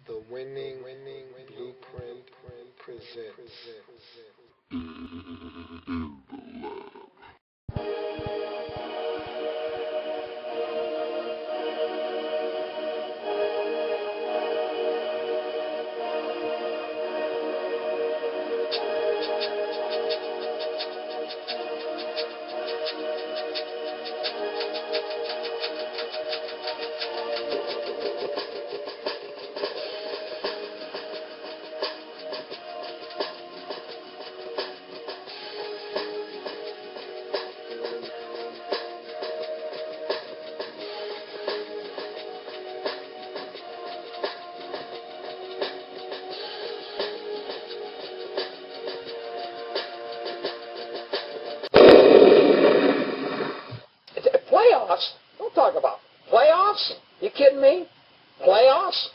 The winning blueprint presents. Playoffs? Don't talk about playoffs. You kidding me? Playoffs?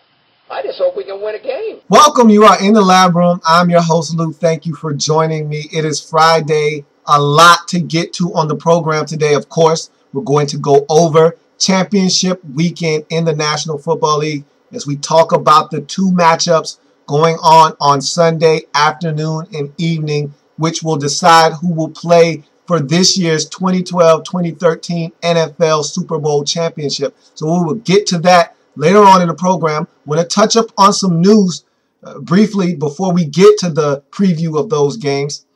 I just hope we can win a game. Welcome. You are in the lab room. I'm your host, Luke. Thank you for joining me. It is Friday. A lot to get to on the program today. Of course, we're going to go over championship weekend in the National Football League as we talk about the two matchups going on Sunday afternoon and evening, which will decide who will play for this year's 2012-2013 NFL Super Bowl championship. So we will get to that later on in the program. We're going to touch up on some news briefly before we get to the preview of those games.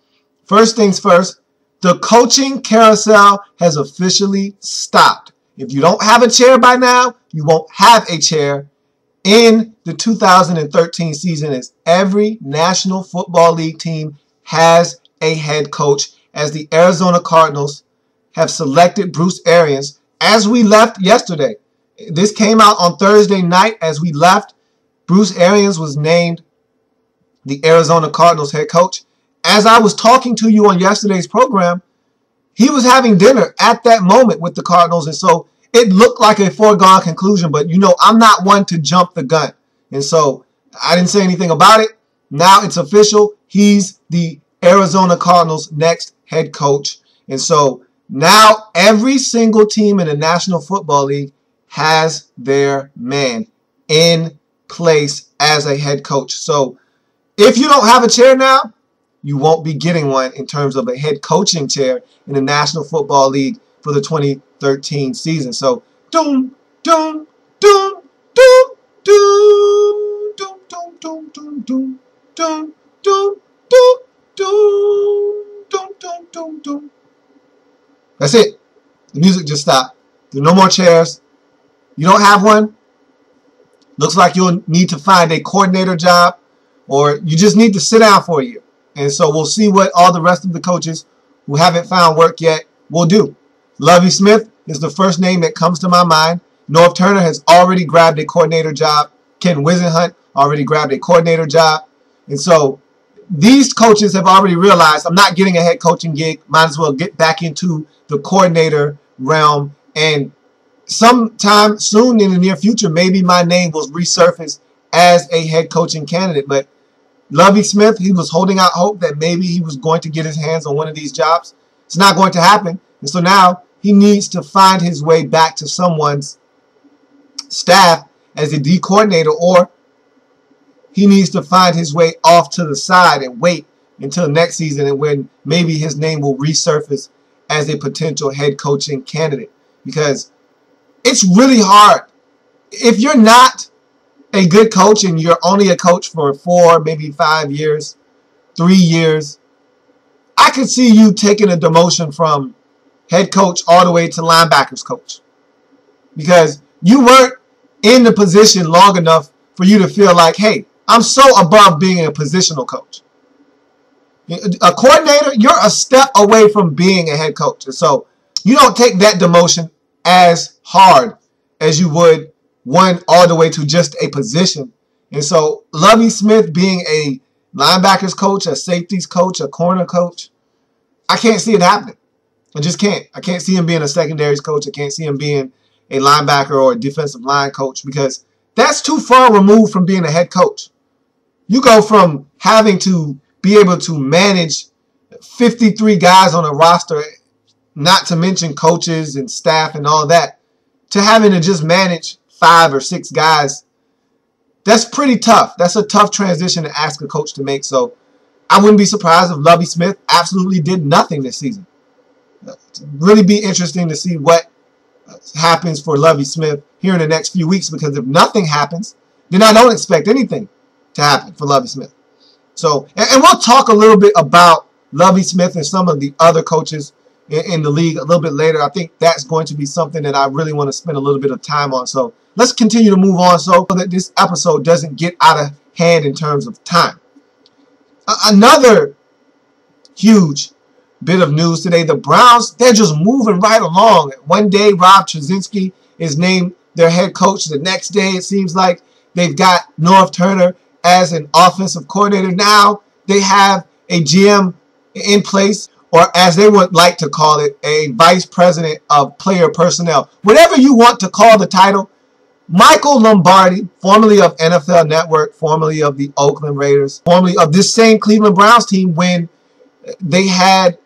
First things first, the coaching carousel has officially stopped. If you don't have a chair by now, you won't have a chair in the 2013 season, as every National Football League team has a head coach, as the Arizona Cardinals have selected Bruce Arians as we left yesterday. This came out on Thursday night as we left. Bruce Arians was named the Arizona Cardinals head coach. As I was talking to you on yesterday's program, he was having dinner at that moment with the Cardinals, and so it looked like a foregone conclusion, but you know, I'm not one to jump the gun. And so I didn't say anything about it. Now it's official. He's the Arizona Cardinals' next head coach. And so now every single team in the National Football League has their man in place as a head coach. So if you don't have a chair now, you won't be getting one in terms of a head coaching chair in the National Football League for the 2013 season. So doom, doom, doom, doom, doom, doom, doom, doom, doom, doom, doom, doom, doom. Doom. That's it. The music just stopped. There are no more chairs. You don't have one? Looks like you'll need to find a coordinator job, or you just need to sit down for a year. And so we'll see what all the rest of the coaches who haven't found work yet will do. Lovie Smith is the first name that comes to my mind. Norv Turner has already grabbed a coordinator job. Ken Wisenhunt already grabbed a coordinator job. And so these coaches have already realized, I'm not getting a head coaching gig. Might as well get back into the coordinator realm. And sometime soon in the near future, maybe my name will resurface as a head coaching candidate. But Lovie Smith, he was holding out hope that maybe he was going to get his hands on one of these jobs. It's not going to happen. And so now he needs to find his way back to someone's staff as a D coordinator, or he needs to find his way off to the side and wait until next season, and when maybe his name will resurface as a potential head coaching candidate. Because it's really hard. If you're not a good coach and you're only a coach for 4, maybe 5 years, 3 years, I could see you taking a demotion from head coach all the way to linebackers coach. Because you weren't in the position long enough for you to feel like, hey, I'm so above being a positional coach. A coordinator, you're a step away from being a head coach. And so you don't take that demotion as hard as you would one all the way to just a position. And so Lovie Smith being a linebackers coach, a safeties coach, a corner coach, I can't see it happening. I just can't. I can't see him being a secondaries coach. I can't see him being a linebacker or a defensive line coach, because that's too far removed from being a head coach. You go from having to be able to manage 53 guys on a roster, not to mention coaches and staff and all that, to having to just manage 5 or 6 guys That's pretty tough. That's a tough transition to ask a coach to make. So I wouldn't be surprised if Lovie Smith absolutely did nothing this season. It'd really be interesting to see what happens for Lovie Smith here in the next few weeks, because if nothing happens, then I don't expect anything to happen for Lovie Smith. So, and we'll talk a little bit about Lovie Smith and some of the other coaches in the league a little bit later. I think that's going to be something that I really want to spend a little bit of time on. So let's continue to move on so that this episode doesn't get out of hand in terms of time. Another huge bit of news today. The Browns, they're just moving right along. One day, Rob Trzcinski is named their head coach. The next day, it seems like they've got Norv Turner as an offensive coordinator. Now they have a GM in place, or as they would like to call it, a vice president of player personnel. Whatever you want to call the title, Michael Lombardi, formerly of NFL Network, formerly of the Oakland Raiders, formerly of this same Cleveland Browns team when they had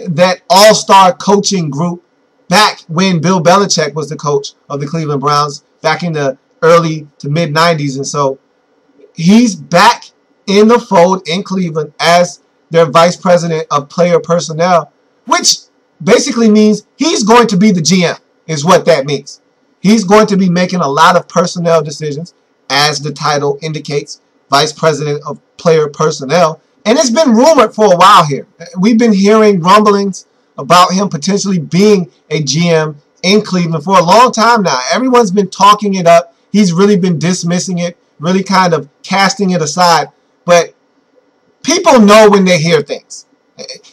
that all-star coaching group back when Bill Belichick was the coach of the Cleveland Browns back in the early to mid-90s. And so he's back in the fold in Cleveland as their vice president of player personnel, which basically means he's going to be the GM, is what that means. He's going to be making a lot of personnel decisions, as the title indicates, vice president of player personnel. And it's been rumored for a while here. We've been hearing rumblings about him potentially being a GM in Cleveland for a long time now. Everyone's been talking it up. He's really been dismissing it, really kind of casting it aside. But people know when they hear things.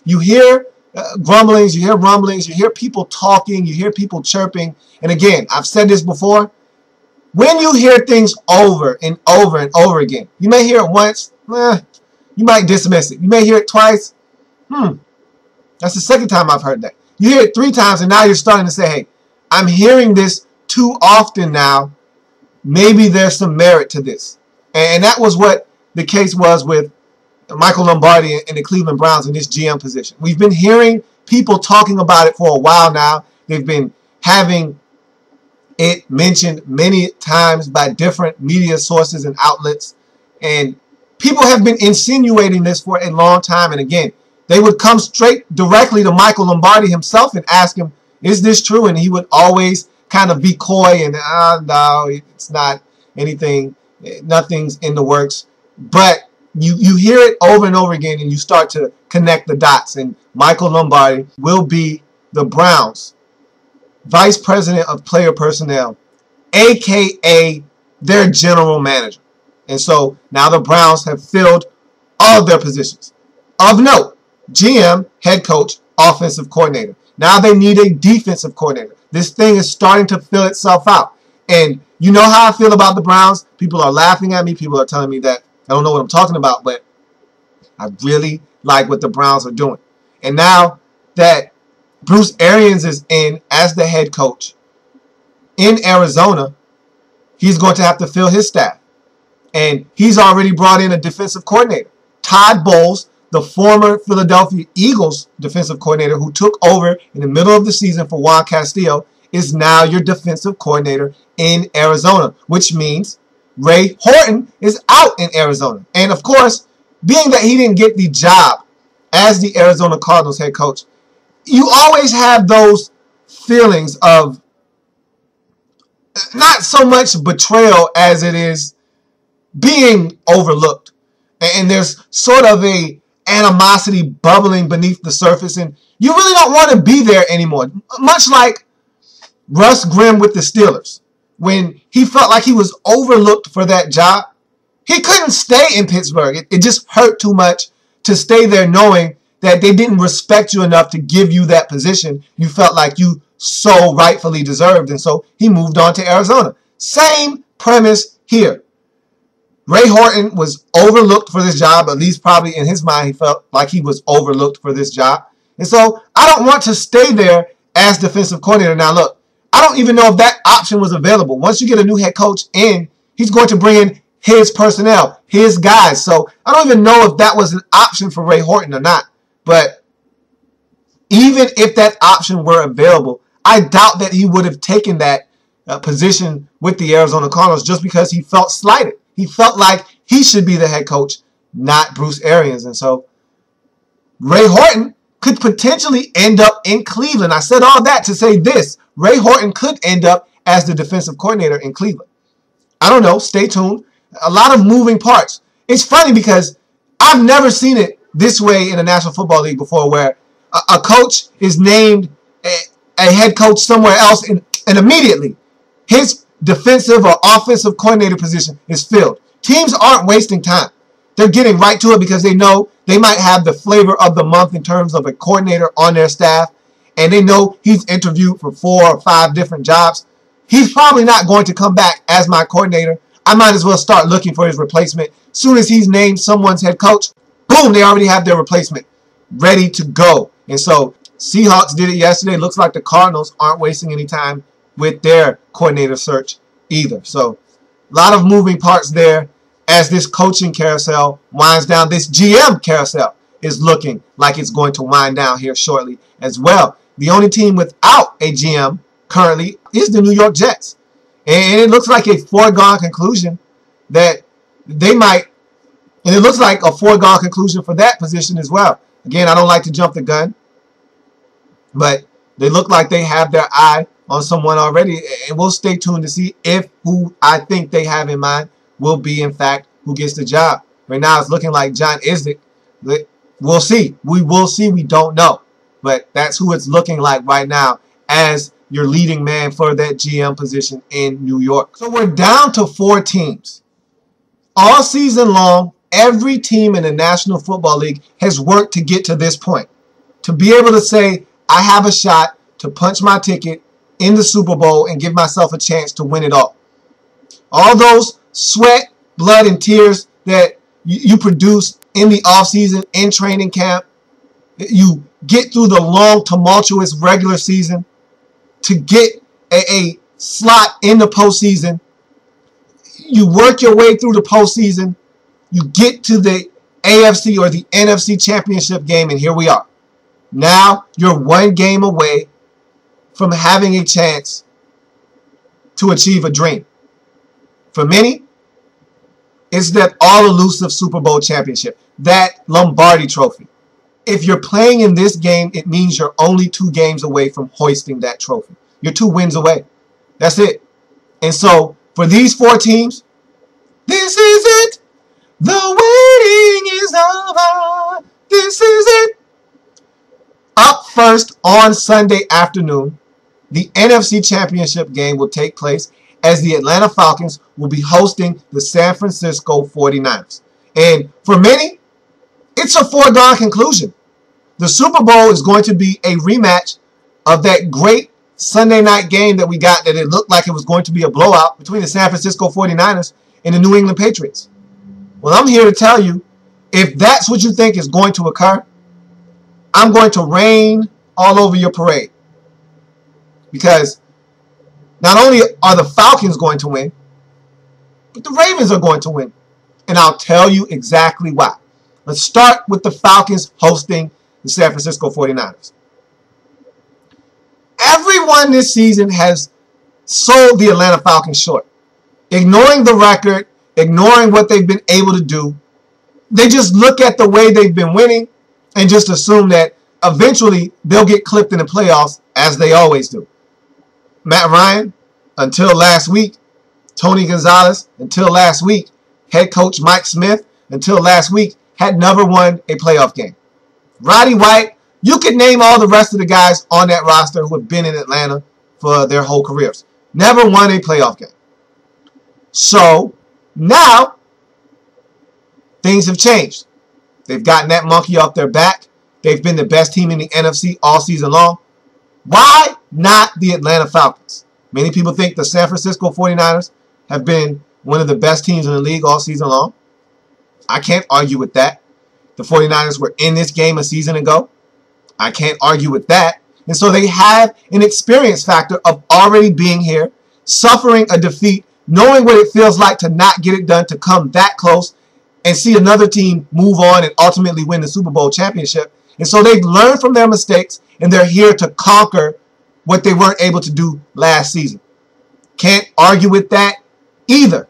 You hear grumblings, you hear rumblings, you hear people talking, you hear people chirping. And again, I've said this before. When you hear things over and over and over again, you may hear it once, you might dismiss it. You may hear it twice. That's the second time I've heard that. You hear it 3 times, and now you're starting to say, hey, I'm hearing this too often now. Maybe there's some merit to this. And that was what the case was with Michael Lombardi and the Cleveland Browns in this GM position. We've been hearing people talking about it for a while now. They've been having it mentioned many times by different media sources and outlets. And people have been insinuating this for a long time. And again, they would come straight directly to Michael Lombardi himself and ask him, is this true? And he would always kind of be coy and, no, it's not anything. Nothing's in the works. But you hear it over and over again, and you start to connect the dots. And Michael Lombardi will be the Browns' vice president of player personnel, a.k.a. their general manager. And so now the Browns have filled all of their positions. Of note, GM, head coach, offensive coordinator. Now they need a defensive coordinator. This thing is starting to fill itself out. And you know how I feel about the Browns. People are laughing at me. People are telling me that I don't know what I'm talking about. But I really like what the Browns are doing. And now that Bruce Arians is in as the head coach in Arizona, he's going to have to fill his staff. And he's already brought in a defensive coordinator. Todd Bowles, the former Philadelphia Eagles defensive coordinator who took over in the middle of the season for Juan Castillo, is now your defensive coordinator in Arizona, which means Ray Horton is out in Arizona. And of course, being that he didn't get the job as the Arizona Cardinals head coach, you always have those feelings of not so much betrayal as it is being overlooked. And there's sort of a animosity bubbling beneath the surface, and you really don't want to be there anymore. Much like Russ Grimm with the Steelers. When he felt like he was overlooked for that job, he couldn't stay in Pittsburgh. It just hurt too much to stay there knowing that they didn't respect you enough to give you that position you felt like you so rightfully deserved. And so he moved on to Arizona. Same premise here. Ray Horton was overlooked for this job, at least probably in his mind he felt like he was overlooked for this job. And so I don't want to stay there as defensive coordinator. Now look, I don't even know if that option was available. Once you get a new head coach in, he's going to bring in his personnel, his guys. So I don't even know if that was an option for Ray Horton or not. But even if that option were available, I doubt that he would have taken that position with the Arizona Cardinals just because he felt slighted. he felt like he should be the head coach, not Bruce Arians. And so Ray Horton could potentially end up in Cleveland. I said all that to say this. Ray Horton could end up as the defensive coordinator in Cleveland. I don't know. Stay tuned. A lot of moving parts. It's funny because I've never seen it this way in the National Football League before, where a coach is named a head coach somewhere else and immediately his defensive or offensive coordinator position is filled. Teams aren't wasting time. They're getting right to it because they know they might have the flavor of the month in terms of a coordinator on their staff, and they know he's interviewed for 4 or 5 different jobs. He's probably not going to come back as my coordinator. I might as well start looking for his replacement. As soon as he's named someone's head coach, boom, they already have their replacement ready to go. And so Seahawks did it yesterday. Looks like the Cardinals aren't wasting any time with their coordinator search either. So a lot of moving parts there as this coaching carousel winds down. This GM carousel is looking like it's going to wind down here shortly as well. The only team without a GM currently is the New York Jets. And it looks like a foregone conclusion that they might, and it looks like a foregone conclusion for that position as well. Again, I don't like to jump the gun, but they look like they have their eye on someone already, and we'll stay tuned to see if who I think they have in mind will be, in fact, who gets the job. Right now, it's looking like John Isnick. We'll see. We will see. We don't know. But that's who it's looking like right now as your leading man for that GM position in New York. So we're down to 4 teams. All season long, every team in the National Football League has worked to get to this point. To be able to say, I have a shot to punch my ticket in the Super Bowl and give myself a chance to win it all. All those sweat, blood, and tears that you produce in the offseason, in training camp, you get through the long, tumultuous regular season to get a slot in the postseason. You work your way through the postseason. You get to the AFC or the NFC championship game, and here we are. Now you're 1 game away from having a chance to achieve a dream. For many, it's that all-elusive Super Bowl championship, that Lombardi trophy. If you're playing in this game, it means you're only 2 games away from hoisting that trophy. You're 2 wins away. That's it. And so, for these 4 teams, this is it. The waiting is over. This is it. Up first on Sunday afternoon, the NFC Championship game will take place as the Atlanta Falcons will be hosting the San Francisco 49ers. And for many, it's a foregone conclusion. The Super Bowl is going to be a rematch of that great Sunday night game that we got that it looked like it was going to be a blowout between the San Francisco 49ers and the New England Patriots. Well, I'm here to tell you, if that's what you think is going to occur, I'm going to rain all over your parade. Because not only are the Falcons going to win, but the Ravens are going to win. And I'll tell you exactly why. Let's start with the Falcons hosting the San Francisco 49ers. Everyone this season has sold the Atlanta Falcons short. Ignoring the record, ignoring what they've been able to do, they just look at the way they've been winning and just assume that eventually they'll get clipped in the playoffs, as they always do. Matt Ryan, until last week. Tony Gonzalez, until last week. Head coach Mike Smith, until last week, had never won a playoff game. Roddy White, you could name all the rest of the guys on that roster who have been in Atlanta for their whole careers. Never won a playoff game. So, now, things have changed. They've gotten that monkey off their back. They've been the best team in the NFC all season long. Why not the Atlanta Falcons? Many people think the San Francisco 49ers have been one of the best teams in the league all season long. I can't argue with that. The 49ers were in this game a season ago. I can't argue with that. And so they have an experience factor of already being here, suffering a defeat, knowing what it feels like to not get it done, to come that close and see another team move on and ultimately win the Super Bowl championship. And so they've learned from their mistakes, and they're here to conquer what they weren't able to do last season. Can't argue with that either.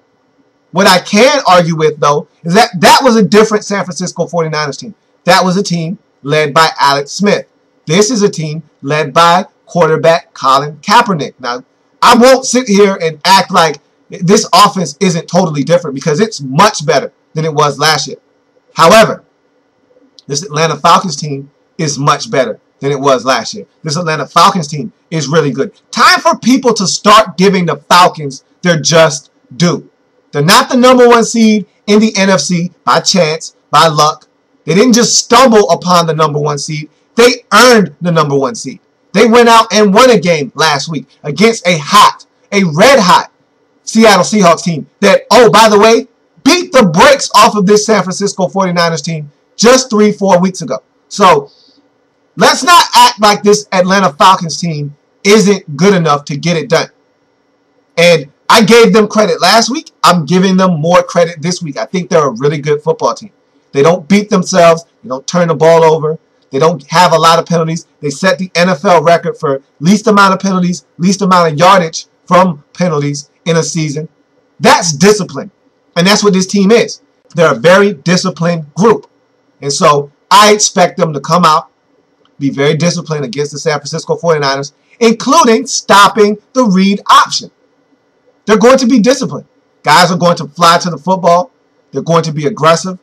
What I can argue with, though, is that that was a different San Francisco 49ers team. That was a team led by Alex Smith. This is a team led by quarterback Colin Kaepernick. Now, I won't sit here and act like this offense isn't totally different because it's much better than it was last year. However, this Atlanta Falcons team is much better than it was last year. This Atlanta Falcons team is really good. Time for people to start giving the Falcons their just due. They're not the #1 seed in the NFC by chance, by luck. They didn't just stumble upon the #1 seed. They earned the #1 seed. They went out and won a game last week against a red-hot Seattle Seahawks team that, oh, by the way, beat the brakes off of this San Francisco 49ers team just 3-4 weeks ago. So let's not act like this Atlanta Falcons team isn't good enough to get it done. And I gave them credit last week. I'm giving them more credit this week. I think they're a really good football team. They don't beat themselves. They don't turn the ball over. They don't have a lot of penalties. They set the NFL record for least amount of penalties, least amount of yardage from penalties in a season. That's discipline. And that's what this team is. They're a very disciplined group. And so I expect them to come out, be very disciplined against the San Francisco 49ers, including stopping the read option. They're going to be disciplined. Guys are going to fly to the football. They're going to be aggressive.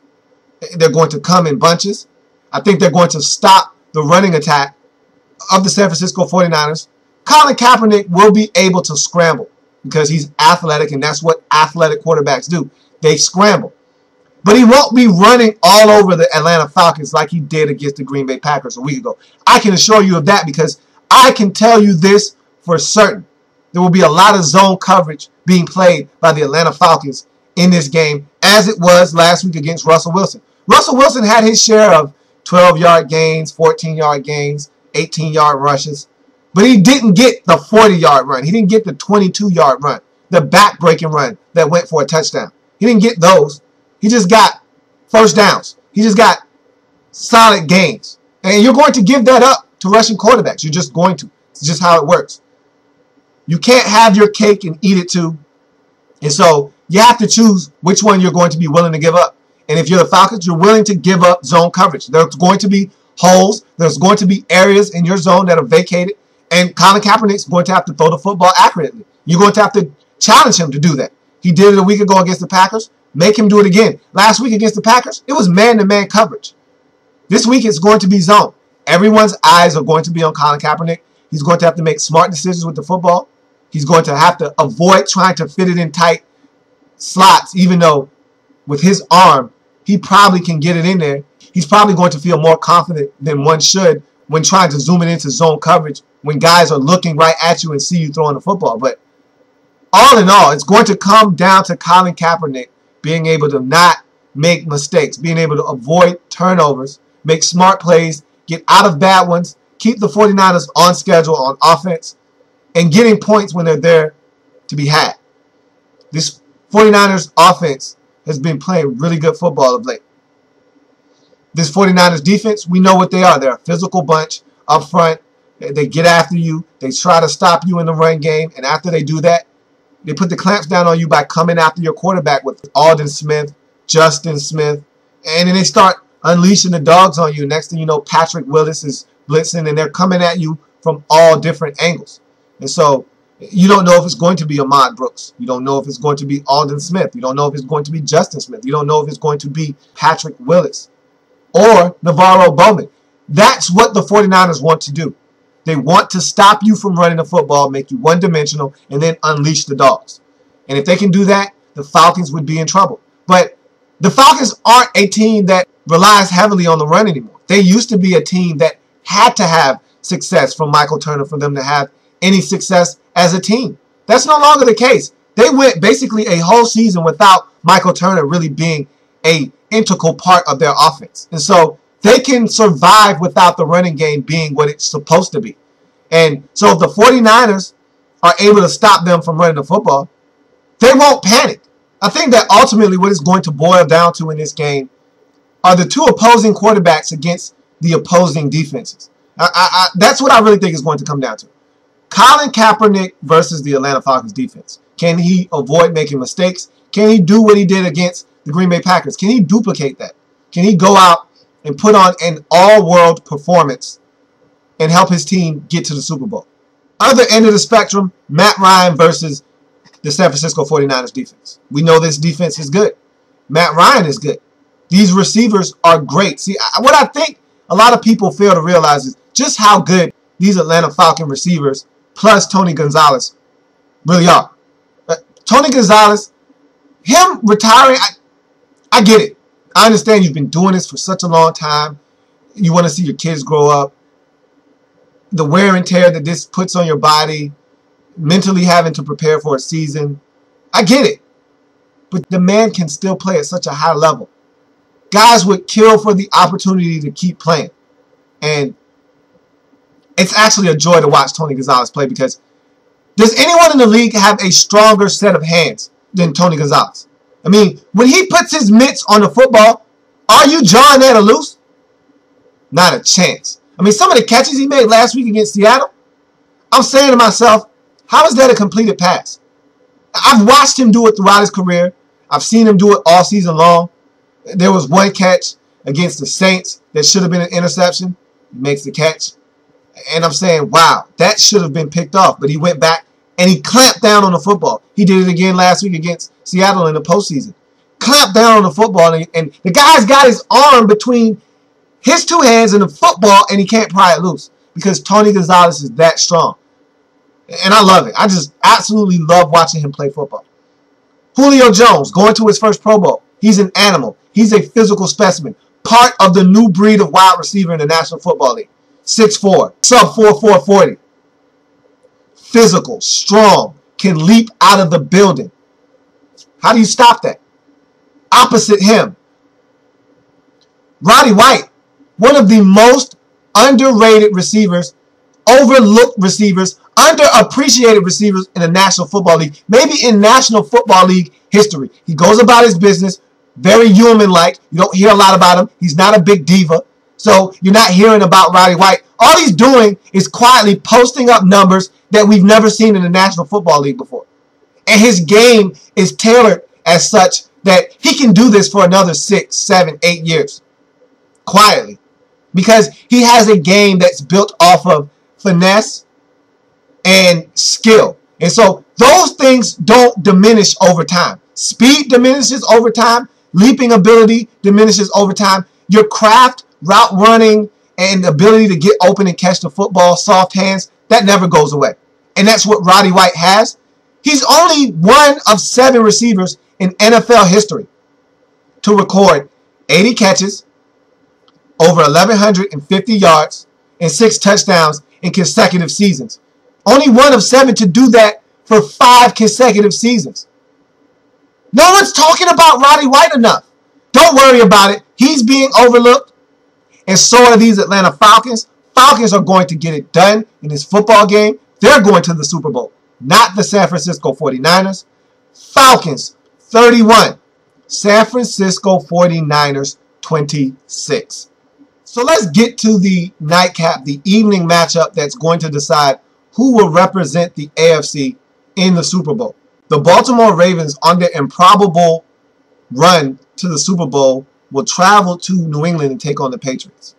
They're going to come in bunches. I think they're going to stop the running attack of the San Francisco 49ers. Colin Kaepernick will be able to scramble because he's athletic, and that's what athletic quarterbacks do. They scramble. But he won't be running all over the Atlanta Falcons like he did against the Green Bay Packers a week ago. I can assure you of that because I can tell you this for certain. There will be a lot of zone coverage being played by the Atlanta Falcons in this game, as it was last week against Russell Wilson. Russell Wilson had his share of 12-yard gains, 14-yard gains, 18-yard rushes, but he didn't get the 40-yard run. He didn't get the 22-yard run, the back-breaking run that went for a touchdown. He didn't get those. He just got first downs. He just got solid gains. And you're going to give that up to rushing quarterbacks. You're just going to. It's just how it works. You can't have your cake and eat it too. And so you have to choose which one you're going to be willing to give up. And if you're the Falcons, you're willing to give up zone coverage. There's going to be holes. There's going to be areas in your zone that are vacated. And Colin Kaepernick's going to have to throw the football accurately. You're going to have to challenge him to do that. He did it a week ago against the Packers. Make him do it again. Last week against the Packers, it was man-to-man coverage. This week it's going to be zone. Everyone's eyes are going to be on Colin Kaepernick. He's going to have to make smart decisions with the football. He's going to have to avoid trying to fit it in tight slots, even though with his arm, he probably can get it in there. He's probably going to feel more confident than one should when trying to zoom it into zone coverage when guys are looking right at you and see you throwing the football. But all in all, it's going to come down to Colin Kaepernick being able to not make mistakes, being able to avoid turnovers, make smart plays, get out of bad ones, keep the 49ers on schedule on offense, and getting points when they're there to be had. This 49ers offense has been playing really good football of late. This 49ers defense, we know what they are. They're a physical bunch up front. They get after you. They try to stop you in the run game. And after they do that, they put the clamps down on you by coming after your quarterback with Aldon Smith, Justin Smith. And then they start unleashing the dogs on you. Next thing you know, Patrick Willis is blitzing, and they're coming at you from all different angles. And so you don't know if it's going to be Ahmad Brooks. You don't know if it's going to be Aldon Smith. You don't know if it's going to be Justin Smith. You don't know if it's going to be Patrick Willis or Navarro Bowman. That's what the 49ers want to do. They want to stop you from running the football, make you one-dimensional, and then unleash the dogs. And if they can do that, the Falcons would be in trouble. But the Falcons aren't a team that relies heavily on the run anymore. They used to be a team that had to have success from Michael Turner for them to have any success as a team. That's no longer the case. They went basically a whole season without Michael Turner really being an integral part of their offense. And so they can survive without the running game being what it's supposed to be. And so if the 49ers are able to stop them from running the football, they won't panic. I think that ultimately what it's going to boil down to in this game are the two opposing quarterbacks against the opposing defenses. That's what I really think is going to come down to. Colin Kaepernick versus the Atlanta Falcons defense. Can he avoid making mistakes? Can he do what he did against the Green Bay Packers? Can he duplicate that? Can he go out and put on an all-world performance and help his team get to the Super Bowl? Other end of the spectrum, Matt Ryan versus the San Francisco 49ers defense. We know this defense is good. Matt Ryan is good. These receivers are great. See, what I think a lot of people fail to realize is just how good these Atlanta Falcon receivers plus Tony Gonzalez really are. Tony Gonzalez, him retiring, I get it. I understand you've been doing this for such a long time. You want to see your kids grow up. The wear and tear that this puts on your body, mentally having to prepare for a season. I get it. But the man can still play at such a high level. Guys would kill for the opportunity to keep playing. And it's actually a joy to watch Tony Gonzalez play, because does anyone in the league have a stronger set of hands than Tony Gonzalez? I mean, when he puts his mitts on the football, are you jawing at a loose? Not a chance. I mean, some of the catches he made last week against Seattle, I'm saying to myself, how is that a completed pass? I've watched him do it throughout his career. I've seen him do it all season long. There was one catch against the Saints that should have been an interception. He makes the catch. And I'm saying, wow, that should have been picked off. But he went back and he clamped down on the football. He did it again last week against Seattle in the postseason. Clamped down on the football, and the guy's got his arm between his two hands and the football, and he can't pry it loose because Tony Gonzalez is that strong. And I love it. I just absolutely love watching him play football. Julio Jones, going to his first Pro Bowl. He's an animal. He's a physical specimen. Part of the new breed of wide receiver in the National Football League. 6'4", sub-4, 440. Physical, strong, can leap out of the building. How do you stop that? Opposite him, Roddy White, one of the most underrated receivers, overlooked receivers, underappreciated receivers in the National Football League, maybe in National Football League history. He goes about his business, very human-like. You don't hear a lot about him. He's not a big diva. So you're not hearing about Roddy White. All he's doing is quietly posting up numbers that we've never seen in the National Football League before. And his game is tailored as such that he can do this for another 6, 7, 8 years. Quietly. Because he has a game that's built off of finesse and skill. And so those things don't diminish over time. Speed diminishes over time. Leaping ability diminishes over time. Your craft, route running, and the ability to get open and catch the football, soft hands, that never goes away. And that's what Roddy White has. He's only one of 7 receivers in NFL history to record 80 catches, over 1,150 yards, and 6 touchdowns in consecutive seasons. Only one of 7 to do that for 5 consecutive seasons. No one's talking about Roddy White enough. Don't worry about it. He's being overlooked. And so are these Atlanta Falcons. Falcons are going to get it done in this football game. They're going to the Super Bowl. Not the San Francisco 49ers. Falcons 31. San Francisco 49ers 26. So let's get to the nightcap, the evening matchup that's going to decide who will represent the AFC in the Super Bowl. The Baltimore Ravens, on their improbable run to the Super Bowl, will travel to New England and take on the Patriots.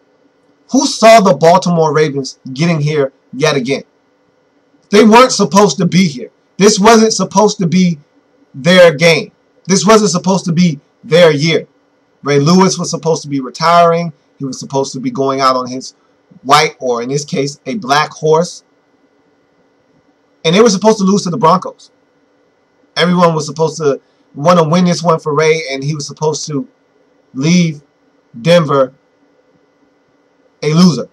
Who saw the Baltimore Ravens getting here yet again? They weren't supposed to be here. This wasn't supposed to be their game. This wasn't supposed to be their year. Ray Lewis was supposed to be retiring. He was supposed to be going out on his white, or in this case, a black horse. And they were supposed to lose to the Broncos. Everyone was supposed to want to win this one for Ray, and he was supposed to leave Denver a loser.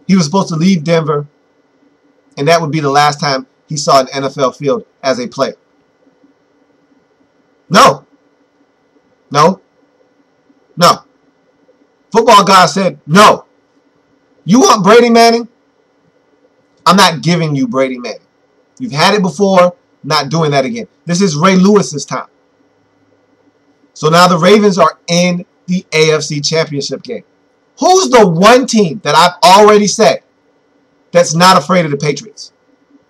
He was supposed to leave Denver, and that would be the last time he saw an NFL field as a player. No. No. No. Football God said, no. You want Brady Manning? I'm not giving you Brady Manning. You've had it before, not doing that again. This is Ray Lewis's time. So now the Ravens are in the AFC Championship game. Who's the one team that I've already said that's not afraid of the Patriots?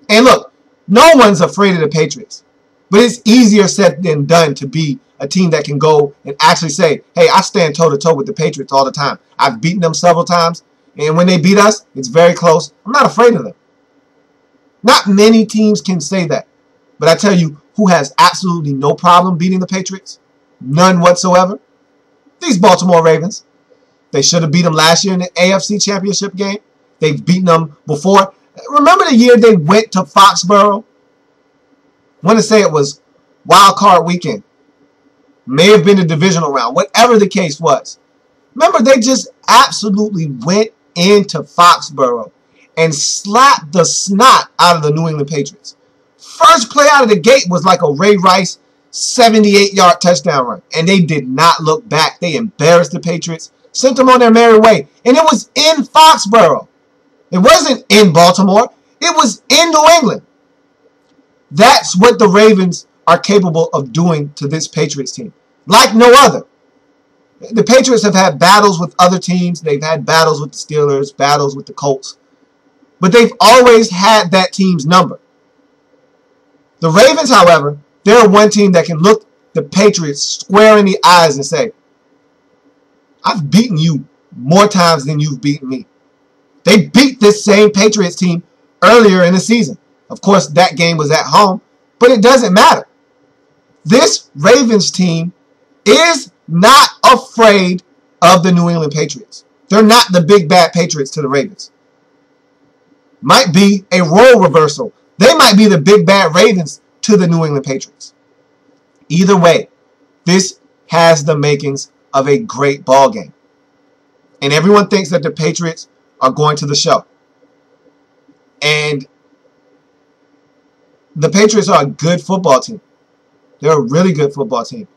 And look, no one's afraid of the Patriots. But it's easier said than done to be a team that can go and actually say, hey, I stand toe-to-toe with the Patriots all the time. I've beaten them several times. And when they beat us, it's very close. I'm not afraid of them. Not many teams can say that. But I tell you, who has absolutely no problem beating the Patriots? None whatsoever. These Baltimore Ravens. They should have beat them last year in the AFC Championship game. They've beaten them before. Remember the year they went to Foxborough? I want to say it was Wild Card Weekend. May have been the divisional round. Whatever the case was. Remember, they just absolutely went into Foxborough and slapped the snot out of the New England Patriots. First play out of the gate was like a Ray Rice 78-yard touchdown run. And they did not look back. They embarrassed the Patriots. Sent them on their merry way. And it was in Foxborough. It wasn't in Baltimore. It was in New England. That's what the Ravens are capable of doing to this Patriots team. Like no other. The Patriots have had battles with other teams. They've had battles with the Steelers, battles with the Colts. But they've always had that team's number. The Ravens, however, they're one team that can look the Patriots square in the eyes and say, I've beaten you more times than you've beaten me. They beat this same Patriots team earlier in the season. Of course, that game was at home, but it doesn't matter. This Ravens team is not afraid of the New England Patriots. They're not the big bad Patriots to the Ravens. Might be a role reversal. They might be the big bad Ravens to the New England Patriots. Either way, this has the makings of a great ball game. And everyone thinks that the Patriots are going to the show. And the Patriots are a good football team. They're a really good football team.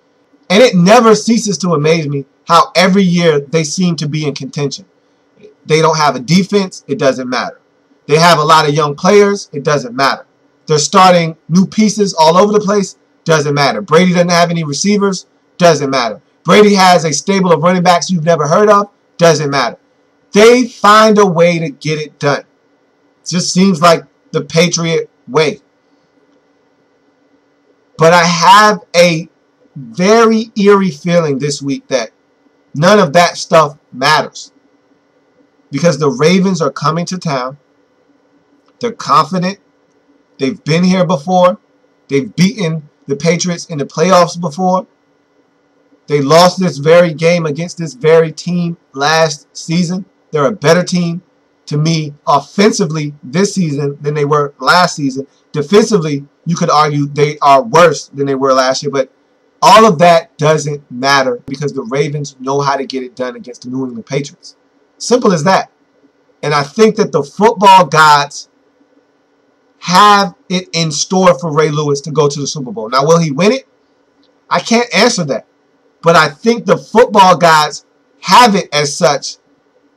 And it never ceases to amaze me how every year they seem to be in contention. They don't have a defense. It doesn't matter. They have a lot of young players. It doesn't matter. They're starting new pieces all over the place. Doesn't matter. Brady doesn't have any receivers. Doesn't matter. Brady has a stable of running backs you've never heard of. Doesn't matter. They find a way to get it done. It just seems like the Patriot way. But I have a very eerie feeling this week that none of that stuff matters. Because the Ravens are coming to town. They're confident. They've been here before. They've beaten the Patriots in the playoffs before. They lost this very game against this very team last season. They're a better team to me offensively this season than they were last season. Defensively, you could argue they are worse than they were last year. But all of that doesn't matter because the Ravens know how to get it done against the New England Patriots. Simple as that. And I think that the football gods have it in store for Ray Lewis to go to the Super Bowl. Now, will he win it? I can't answer that. But I think the football gods have it as such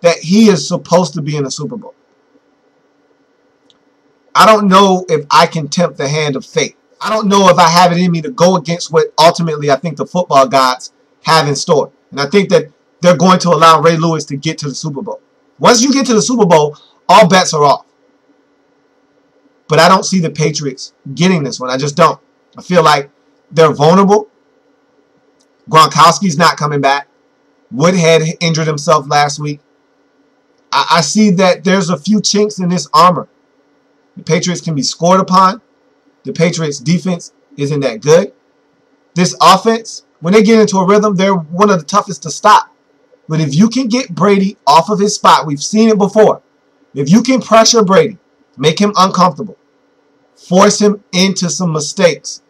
that he is supposed to be in the Super Bowl. I don't know if I can tempt the hand of fate. I don't know if I have it in me to go against what ultimately I think the football gods have in store. And I think that they're going to allow Ray Lewis to get to the Super Bowl. Once you get to the Super Bowl, all bets are off. But I don't see the Patriots getting this one. I just don't. I feel like they're vulnerable. Gronkowski's not coming back. Woodhead injured himself last week. I see that there's a few chinks in this armor. The Patriots can be scored upon. The Patriots' defense isn't that good. This offense, when they get into a rhythm, they're one of the toughest to stop. But if you can get Brady off of his spot, we've seen it before. If you can pressure Brady, make him uncomfortable, force him into some mistakes,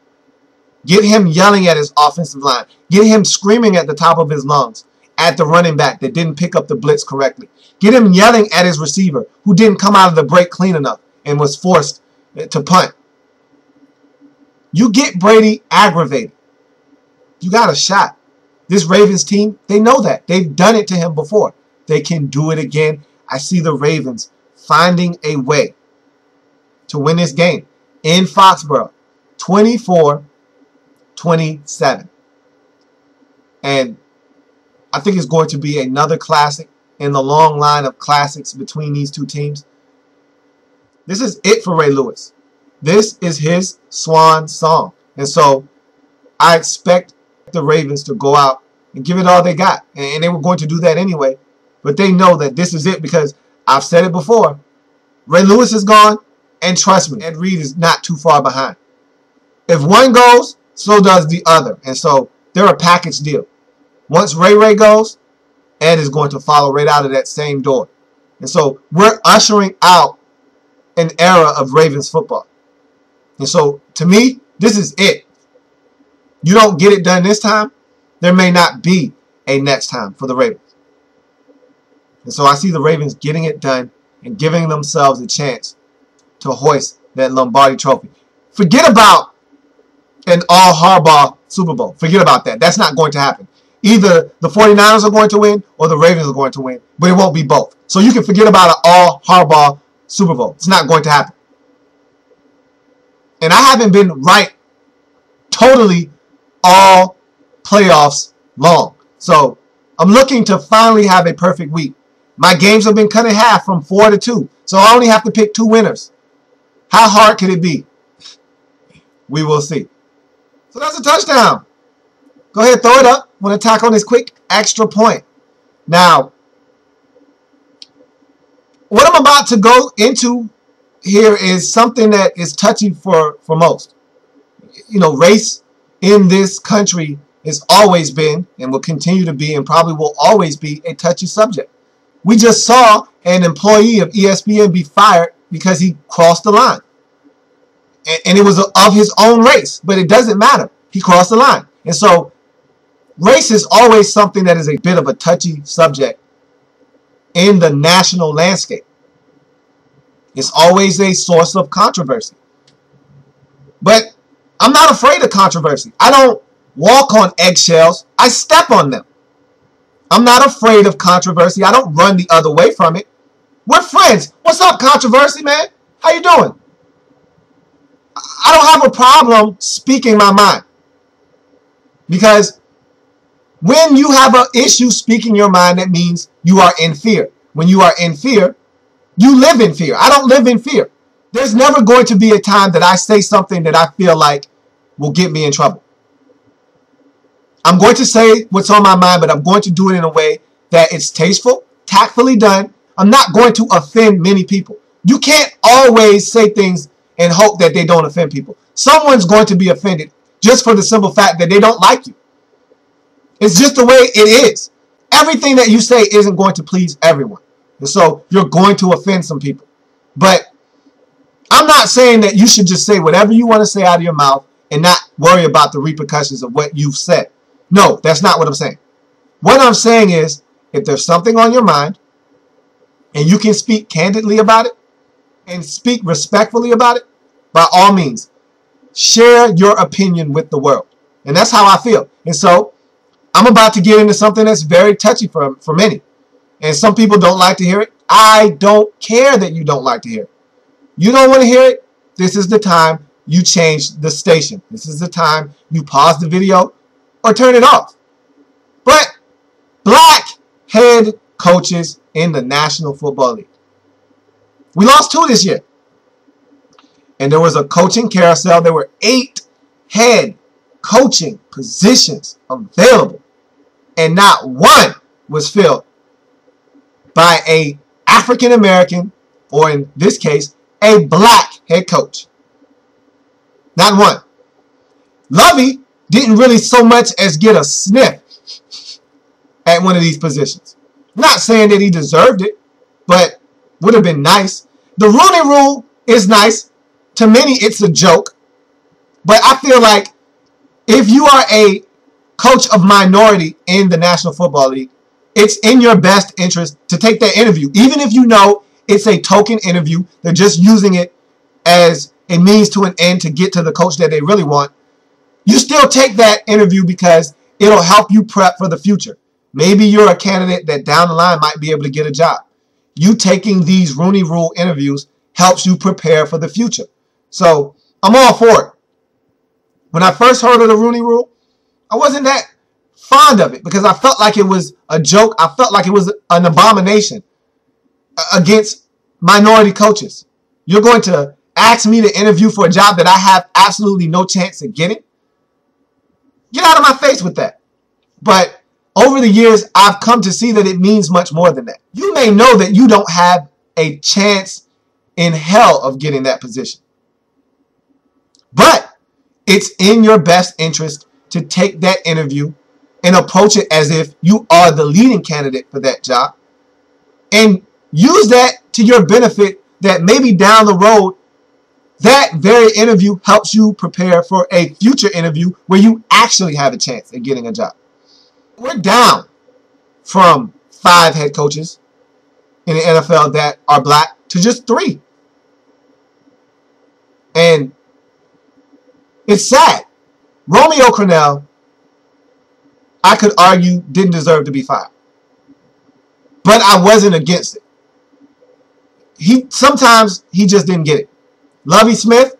get him yelling at his offensive line, get him screaming at the top of his lungs at the running back that didn't pick up the blitz correctly, get him yelling at his receiver who didn't come out of the break clean enough and was forced to punt. You get Brady aggravated, you got a shot. This Ravens team, they know that. They've done it to him before. They can do it again. I see the Ravens finding a way to win this game in Foxborough, 24-27. And I think it's going to be another classic in the long line of classics between these two teams. This is it for Ray Lewis. This is his swan song. And so I expect the Ravens to go out and give it all they got. And they were going to do that anyway. But they know that this is it because I've said it before. Ray Lewis is gone. And trust me, Ed Reed is not too far behind. If one goes, so does the other. And so they're a package deal. Once Ray goes, Ed is going to follow right out of that same door. And so we're ushering out an era of Ravens football. And so to me, this is it. You don't get it done this time, there may not be a next time for the Ravens. And so I see the Ravens getting it done and giving themselves a chance to hoist that Lombardi trophy. Forget about an all Harbaugh Super Bowl. Forget about that. That's not going to happen. Either the 49ers are going to win or the Ravens are going to win, but it won't be both. So you can forget about an all Harbaugh Super Bowl. It's not going to happen. And I haven't been right totally all playoffs long. So I'm looking to finally have a perfect week. My games have been cut in half from 4 to 2. So I only have to pick 2 winners. How hard could it be? We will see. So that's a touchdown. Go ahead, throw it up. Want to tack on this quick extra point. Now, what I'm about to go into here is something that is touchy for most. You know, race in this country has always been and will continue to be and probably will always be a touchy subject. We just saw an employee of ESPN be fired because he crossed the line. And it was of his own race, but it doesn't matter. He crossed the line. And so race is always something that is a bit of a touchy subject in the national landscape. It's always a source of controversy. But I'm not afraid of controversy. I don't walk on eggshells. I step on them. I'm not afraid of controversy. I don't run the other way from it. We're friends. What's up, controversy, man? How you doing? I don't have a problem speaking my mind. Because when you have an issue speaking your mind, that means you are in fear. When you are in fear, you live in fear. I don't live in fear. There's never going to be a time that I say something that I feel like will get me in trouble. I'm going to say what's on my mind, but I'm going to do it in a way that it's tasteful, tactfully done. I'm not going to offend many people. You can't always say things and hope that they don't offend people. Someone's going to be offended just for the simple fact that they don't like you. It's just the way it is. Everything that you say isn't going to please everyone. And so you're going to offend some people. But I'm not saying that you should just say whatever you want to say out of your mouth and not worry about the repercussions of what you've said. No, that's not what I'm saying. What I'm saying is, if there's something on your mind and you can speak candidly about it and speak respectfully about it, by all means, share your opinion with the world. And that's how I feel. And so I'm about to get into something that's very touchy for many. And some people don't like to hear it. I don't care that you don't like to hear it. You don't want to hear it? This is the time you change the station. This is the time you pause the video or turn it off. But black head coaches in the National Football League. We lost 2 this year. And there was a coaching carousel. There were 8 head coaching positions available. And not one was filled by a African American, or in this case, a black head coach. Not one. Lovey didn't really so much as get a sniff at one of these positions. Not saying that he deserved it, but would have been nice. The Rooney Rule is nice. To many, it's a joke. But I feel like if you are a coach of minority in the National Football League, it's in your best interest to take that interview. Even if you know it's a token interview, they're just using it as a means to an end to get to the coach that they really want. You still take that interview because it'll help you prep for the future. Maybe you're a candidate that down the line might be able to get a job. You taking these Rooney Rule interviews helps you prepare for the future. So I'm all for it. When I first heard of the Rooney Rule, I wasn't that fond of it because I felt like it was a joke. I felt like it was an abomination against minority coaches. You're going to ask me to interview for a job that I have absolutely no chance of getting? Get out of my face with that. But over the years, I've come to see that it means much more than that. You may know that you don't have a chance in hell of getting that position. But it's in your best interest to take that interview and approach it as if you are the leading candidate for that job. And use that to your benefit, that maybe down the road, that very interview helps you prepare for a future interview where you actually have a chance at getting a job. We're down from 5 head coaches in the NFL that are black to just 3. And it's sad. Romeo Crennel, I could argue, didn't deserve to be fired. But I wasn't against it. Sometimes he just didn't get it. Lovie Smith,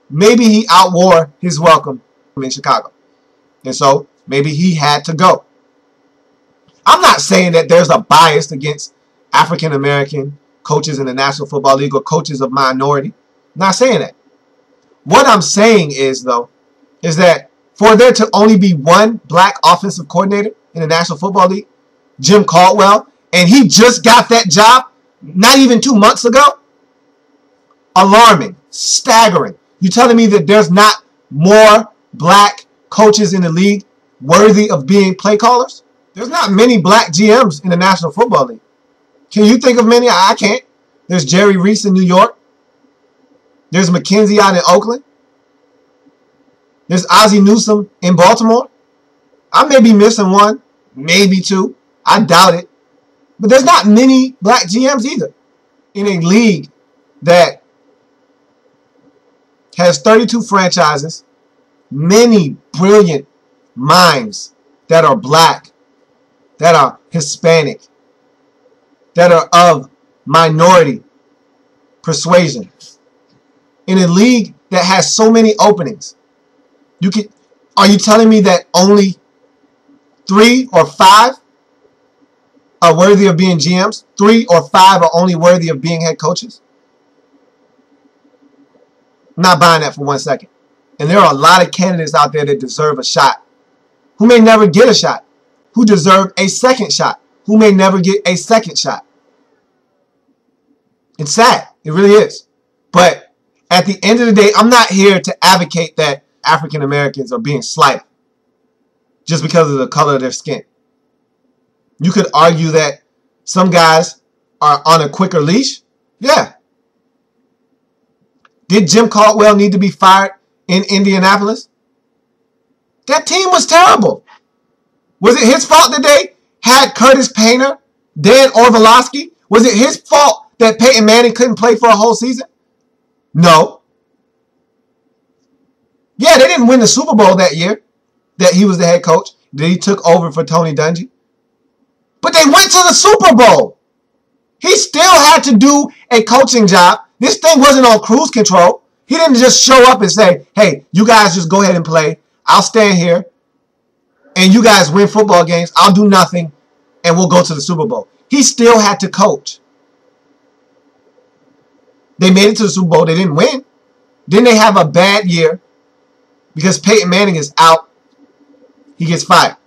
maybe he outwore his welcome in Chicago. And so maybe he had to go. I'm not saying that there's a bias against African American coaches in the National Football League or coaches of minority. I'm not saying that. What I'm saying is, though, is that for there to only be one black offensive coordinator in the National Football League, Jim Caldwell, and he just got that job not even 2 months ago, alarming, staggering. You telling me that there's not more black coaches in the league worthy of being play callers? There's not many black GMs in the National Football League. Can you think of many? I can't. There's Jerry Reese in New York. There's McKenzie out in Oakland. There's Ozzie Newsome in Baltimore. I may be missing one, maybe 2. I doubt it. But there's not many black GMs either in a league that has 32 franchises, many brilliant minds that are black, that are Hispanic, that are of minority persuasion. In a league that has so many openings, are you telling me that only 3 or 5 are worthy of being GMs? 3 or 5 are only worthy of being head coaches? I'm not buying that for 1 second. And there are a lot of candidates out there that deserve a shot, who may never get a shot, who deserve a second shot, who may never get a second shot. It's sad. It really is. But at the end of the day, I'm not here to advocate that African Americans are being slighted just because of the color of their skin. You could argue that some guys are on a quicker leash. Yeah. Did Jim Caldwell need to be fired in Indianapolis? That team was terrible. Was it his fault that they had Curtis Painter, Dan Orlovsky? Was it his fault that Peyton Manning couldn't play for a whole season? No. Yeah, they didn't win the Super Bowl that year that he was the head coach, that he took over for Tony Dungy. But they went to the Super Bowl. He still had to do a coaching job. This thing wasn't on cruise control. He didn't just show up and say, hey, you guys just go ahead and play. I'll stand here and you guys win football games. I'll do nothing and we'll go to the Super Bowl. He still had to coach. They made it to the Super Bowl. They didn't win. Then they have a bad year because Peyton Manning is out. He gets fired.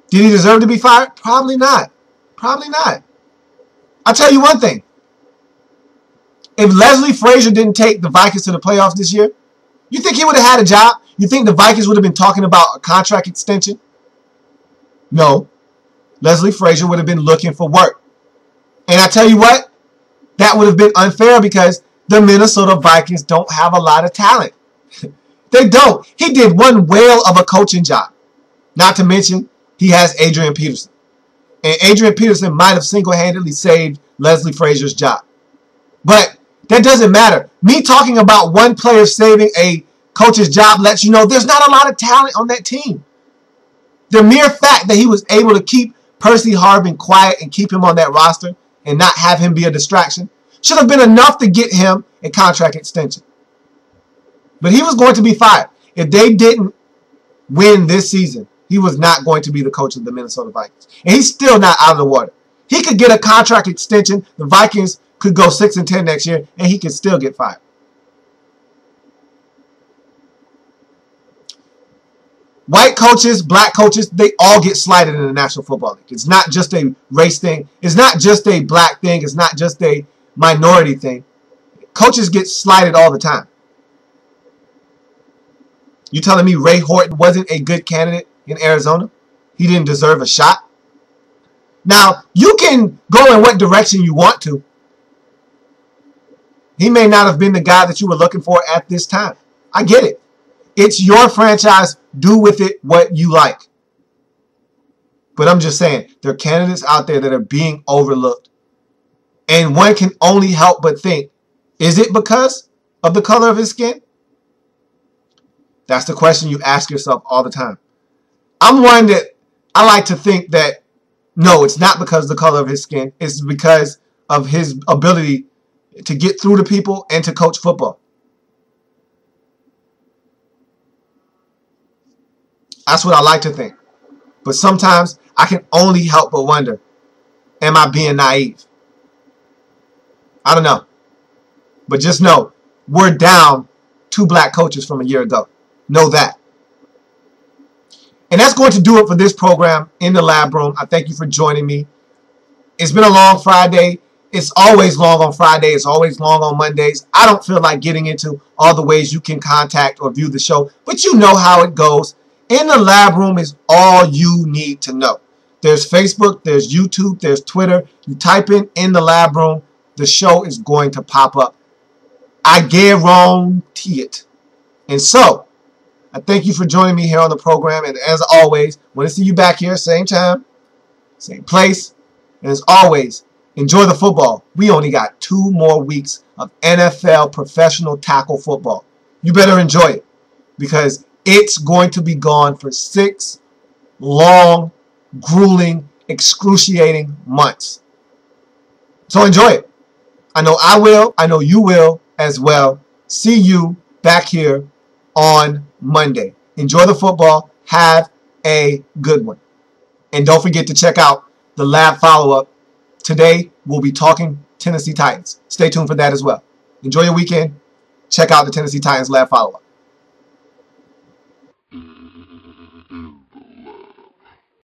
Did he deserve to be fired? Probably not. Probably not. I'll tell you one thing. If Leslie Frazier didn't take the Vikings to the playoffs this year, you think he would have had a job? You think the Vikings would have been talking about a contract extension? No. Leslie Frazier would have been looking for work. And I tell you what, that would have been unfair because the Minnesota Vikings don't have a lot of talent. They don't. He did one whale of a coaching job. Not to mention, he has Adrian Peterson. And Adrian Peterson might have single-handedly saved Leslie Frazier's job. But that doesn't matter. Me talking about one player saving a coach's job lets you know there's not a lot of talent on that team. The mere fact that he was able to keep Percy Harvin quiet and keep him on that roster and not have him be a distraction should have been enough to get him a contract extension. But he was going to be fired. If they didn't win this season, he was not going to be the coach of the Minnesota Vikings. And he's still not out of the water. He could get a contract extension. The Vikings could go 6-10 next year, and he could still get fired. White coaches, black coaches, they all get slighted in the National Football League. It's not just a race thing. It's not just a black thing. It's not just a minority thing. Coaches get slighted all the time. You telling me Ray Horton wasn't a good candidate in Arizona? He didn't deserve a shot? Now, you can go in what direction you want to. He may not have been the guy that you were looking for at this time. I get it. It's your franchise. Do with it what you like. But I'm just saying, there are candidates out there that are being overlooked. And one can only help but think, is it because of the color of his skin? That's the question you ask yourself all the time. I'm one that I like to think that, no, it's not because of the color of his skin. It's because of his ability to get through to people and to coach football. That's what I like to think. But sometimes I can only help but wonder, am I being naive? I don't know. But just know, we're down 2 black coaches from a year ago. Know that. And that's going to do it for this program in the lab room. I thank you for joining me. It's been a long Friday. It's always long on Friday. It's always long on Mondays. I don't feel like getting into all the ways you can contact or view the show, but you know how it goes. In the lab room is all you need to know. There's Facebook, there's YouTube, there's Twitter. You type in the lab room, the show is going to pop up. I guarantee it. And so, I thank you for joining me here on the program. And as always, want to see you back here, same time, same place. And as always, enjoy the football. We only got 2 more weeks of NFL professional tackle football. You better enjoy it because it's going to be gone for 6 long, grueling, excruciating months. So enjoy it. I know I will. I know you will as well. See you back here on Monday. Enjoy the football. Have a good one. And don't forget to check out the lab follow-up. Today, we'll be talking Tennessee Titans. Stay tuned for that as well. Enjoy your weekend. Check out the Tennessee Titans lab follow-up.